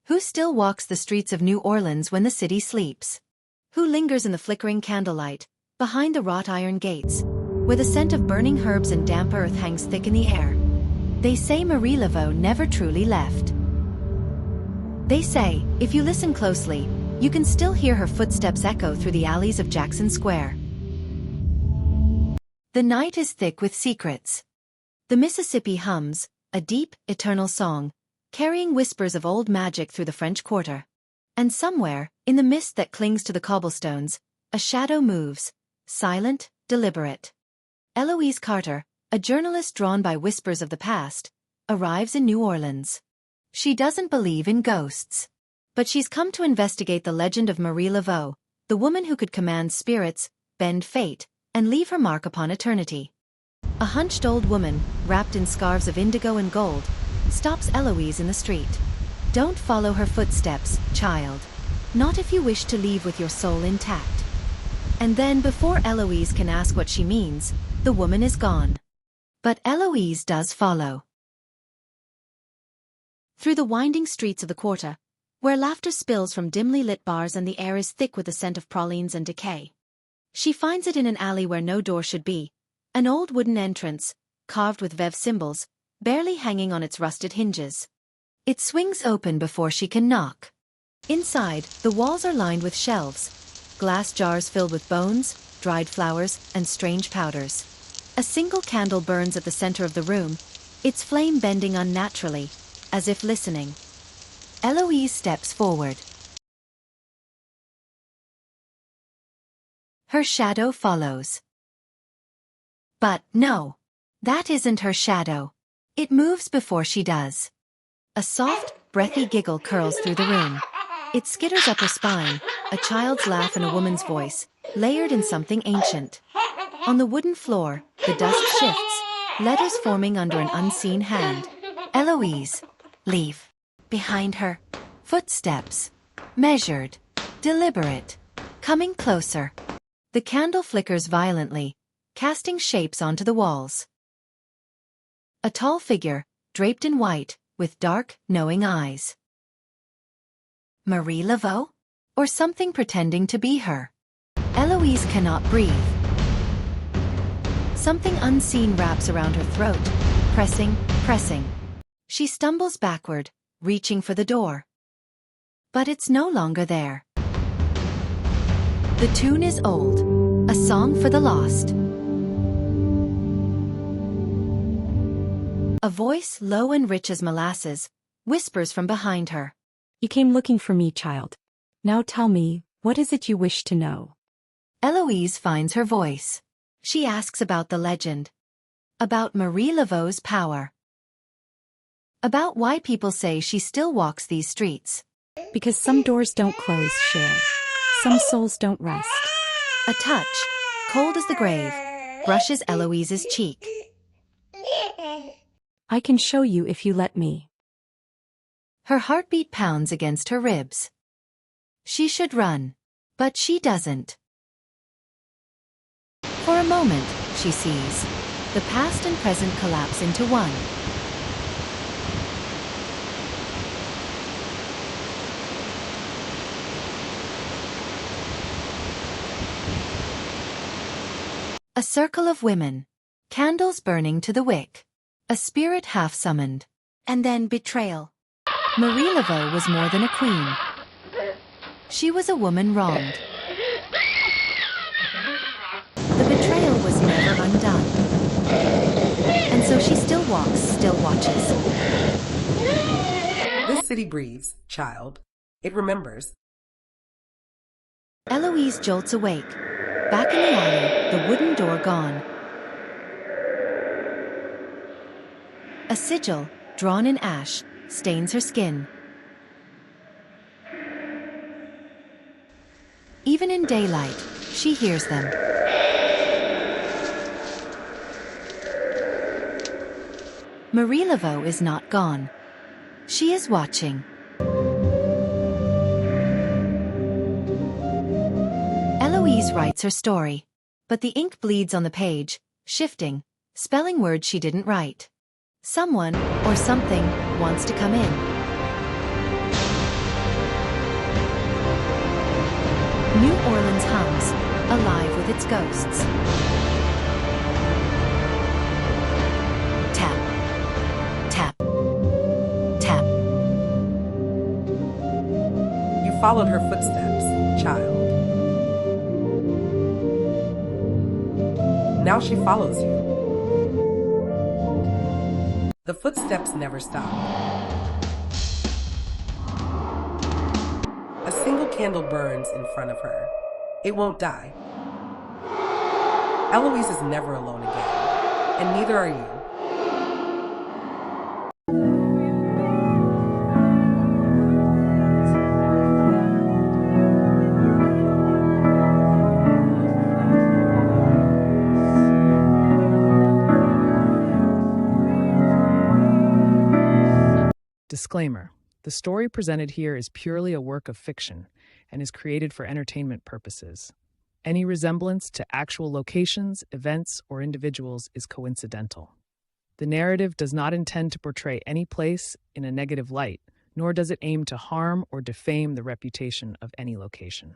Who still walks the streets of New Orleans when the city sleeps? Who lingers in the flickering candlelight, behind the wrought iron gates, where the scent of burning herbs and damp earth hangs thick in the air? They say Marie Laveau never truly left. They say, if you listen closely, you can still hear her footsteps echo through the alleys of Jackson Square. The night is thick with secrets. The Mississippi hums, a deep, eternal song, carrying whispers of old magic through the French Quarter. And somewhere, in the mist that clings to the cobblestones, a shadow moves, silent, deliberate. Eloise Carter, a journalist drawn by whispers of the past, arrives in New Orleans. She doesn't believe in ghosts. But she's come to investigate the legend of Marie Laveau, the woman who could command spirits, bend fate, and leave her mark upon eternity. A hunched old woman, wrapped in scarves of indigo and gold, stops Eloise in the street. Don't follow her footsteps, child. Not if you wish to leave with your soul intact. And then before Eloise can ask what she means, the woman is gone. But Eloise does follow. Through the winding streets of the quarter, where laughter spills from dimly lit bars and the air is thick with the scent of pralines and decay. She finds it in an alley where no door should be, an old wooden entrance, carved with Veuve symbols, barely hanging on its rusted hinges. It swings open before she can knock. Inside, the walls are lined with shelves, glass jars filled with bones, dried flowers, and strange powders. A single candle burns at the center of the room, its flame bending unnaturally, as if listening. Eloise steps forward. Her shadow follows. But no, that isn't her shadow. It moves before she does. A soft, breathy giggle curls through the room. It skitters up her spine, a child's laugh and a woman's voice, layered in something ancient. On the wooden floor, the dust shifts, letters forming under an unseen hand. Eloise, leave. Behind her, footsteps, measured, deliberate, coming closer. The candle flickers violently, casting shapes onto the walls. A tall figure, draped in white, with dark, knowing eyes. Marie Laveau? Or something pretending to be her? Eloise cannot breathe. Something unseen wraps around her throat, pressing. She stumbles backward, reaching for the door. But it's no longer there. The tune is old, a song for the lost. A voice low and rich as molasses, whispers from behind her. You came looking for me, child. Now tell me, what is it you wish to know? Eloise finds her voice. She asks about the legend. About Marie Laveau's power. About why people say she still walks these streets. Because some doors don't close, Cher. Some souls don't rest. A touch, cold as the grave, brushes Eloise's cheek. I can show you if you let me. Her heartbeat pounds against her ribs. She should run, but she doesn't. For a moment, she sees the past and present collapse into one. A circle of women, candles burning to the wick, a spirit half-summoned, and then betrayal. Marie Laveau was more than a queen. She was a woman wronged. The betrayal was never undone. And so she still walks, still watches. This city breathes, child. It remembers. Eloise jolts awake. Back in the alley, the wooden door gone. A sigil, drawn in ash, stains her skin. Even in daylight, she hears them. Marie Laveau is not gone. She is watching. Eloise writes her story, but the ink bleeds on the page, shifting, spelling words she didn't write. Someone, or something, wants to come in. alive with its ghosts. Tap, tap, tap. You followed her footsteps, child. Now she follows you. The footsteps never stop. A single candle burns in front of her. It won't die. Eloise is never alone again, and neither are you. Disclaimer: the story presented here is purely a work of fiction and is created for entertainment purposes. Any resemblance to actual locations, events, or individuals is coincidental. The narrative does not intend to portray any place in a negative light, nor does it aim to harm or defame the reputation of any location.